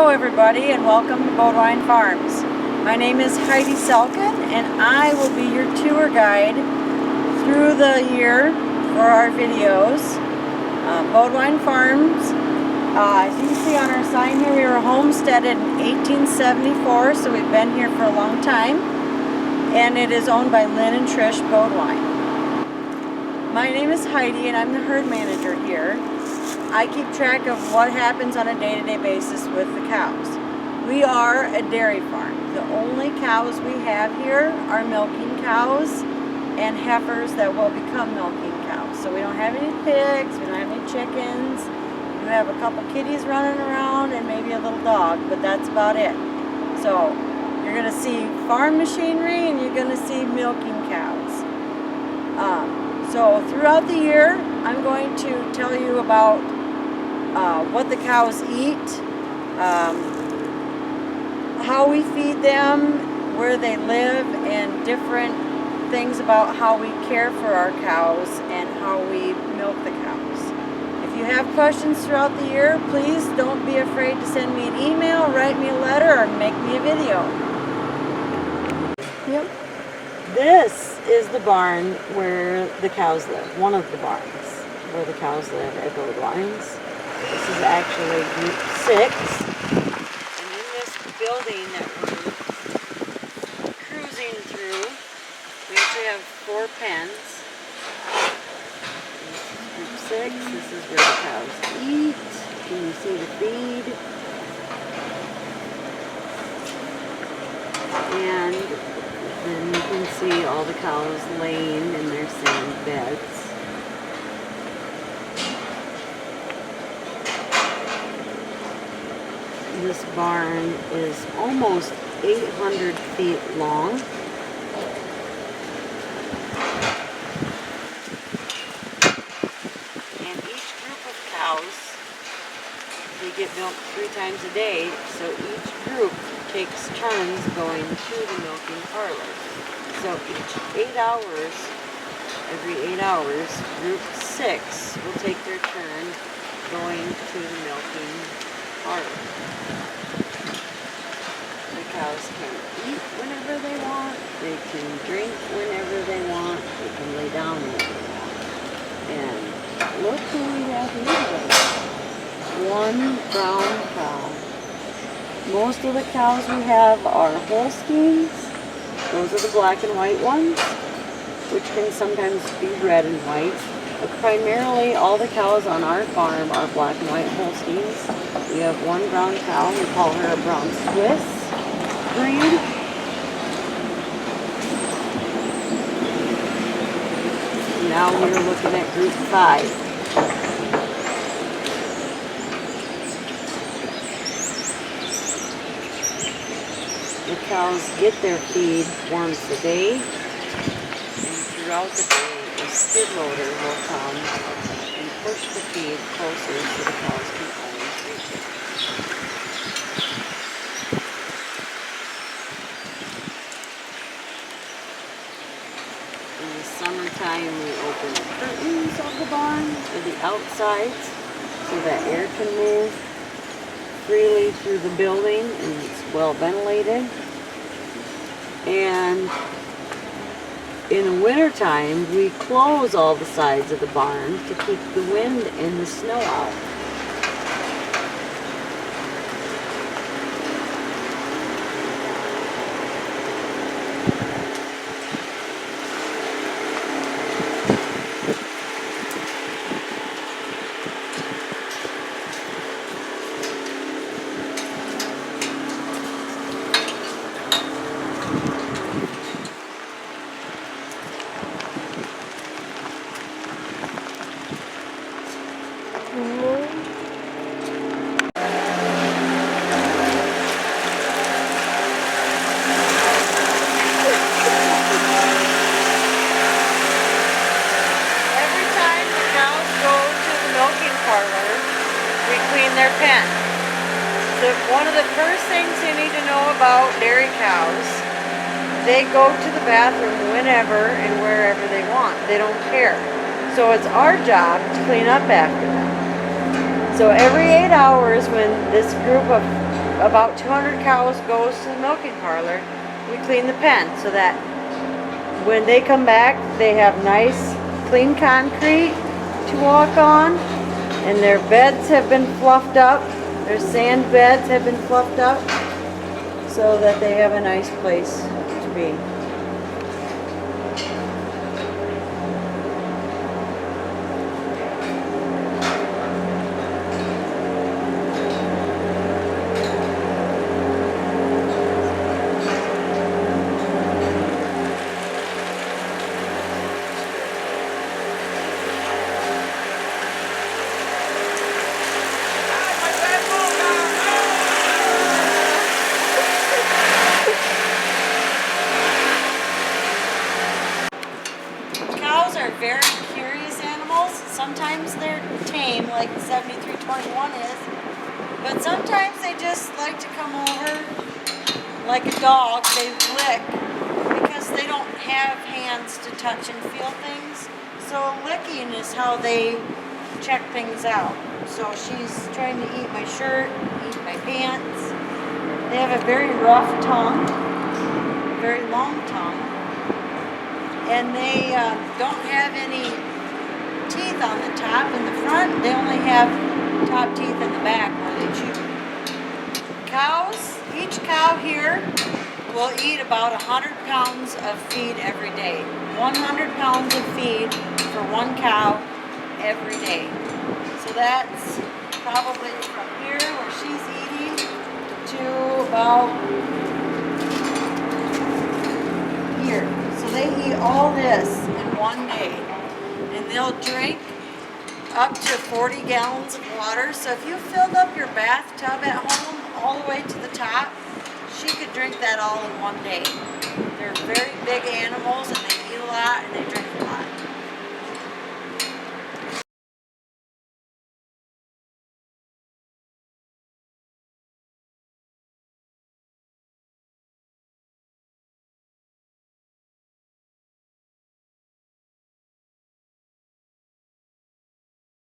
Hello everybody and welcome to Boadwine Farms. My name is Heidi and I will be your tour guide through the year for our videos. Boadwine Farms, as you can see on our sign here, we were homesteaded in 1874, so we've been here for a long time. And it is owned by Lynn and Trish Boadwine. My name is Heidi and I'm the herd manager here. I keep track of what happens on a day-to-day basis with the cows. We are a dairy farm. The only cows we have here are milking cows and heifers that will become milking cows. So we don't have any pigs, we don't have any chickens. We have a couple kitties running around and maybe a little dog, but that's about it. So you're going to see farm machinery and you're going to see milking cows. So throughout the year, I'm going to tell you about what the cows eat, how we feed them, where they live, and different things about how we care for our cows and how we milk the cows. If you have questions throughout the year, please don't be afraid to send me an email, write me a letter, or make me a video. Yep. This is the barn where the cows live, one of the barns where the cows live at Boadwines. This is actually group 6, and in this building that we're cruising through, we actually have 4 pens. This is group 6, this is where the cows eat. Can you see the feed? And then you can see all the cows laying in their sand beds. This barn is almost 800 feet long. And each group of cows, they get milked 3 times a day, so each group takes turns going to the milking parlor. So each 8 hours, every 8 hours, group 6 will take their turn going to the milking parlor. The cows can eat whenever they want, they can drink whenever they want, they can lay down whenever they want. And look who we have here today. One brown cow. Most of the cows we have are Holsteins. Those are the black and white ones, which can sometimes be red and white. But primarily all the cows on our farm are black and white Holsteins. We have one brown cow, we call her a brown Swiss breed. Now we're looking at group 5. The cows get their feed once a day, and throughout the day a skid loader will come and push the feed closer so the cows can always reach it. In the summertime we open the curtains of the barn or the outsides so that air can move freely through the building and it's well ventilated. And in the wintertime, we close all the sides of the barn to keep the wind and the snow out. Their pen. So one of the first things you need to know about dairy cows, they go to the bathroom whenever and wherever they want. They don't care. So it's our job to clean up after them. So every 8 hours when this group of about 200 cows goes to the milking parlor. We clean the pen so that when they come back, they have nice, clean concrete to walk on, and their beds have been fluffed up. Their sand beds have been fluffed up so that they have a nice place to be. Cows are very curious animals. Sometimes they're tame, like the 7321 is, but sometimes they just like to come over like a dog. They lick because they don't have hands to touch and feel things. So licking is how they check things out. So she's trying to eat my shirt, eat my pants. They have a very rough tongue, very long tongue. And they don't have any teeth on the top. In the front, they only have top teeth in the back where they chew. Cows, each cow here will eat about 100 pounds of feed every day. 100 pounds of feed for one cow every day. So that's probably from here where she's eating to about here. So they eat all this in one day, and they'll drink up to 40 gallons of water. So if you filled up your bathtub at home all the way to the top, she could drink that all in one day. They're very big animals, and they eat a lot and they drink a lot.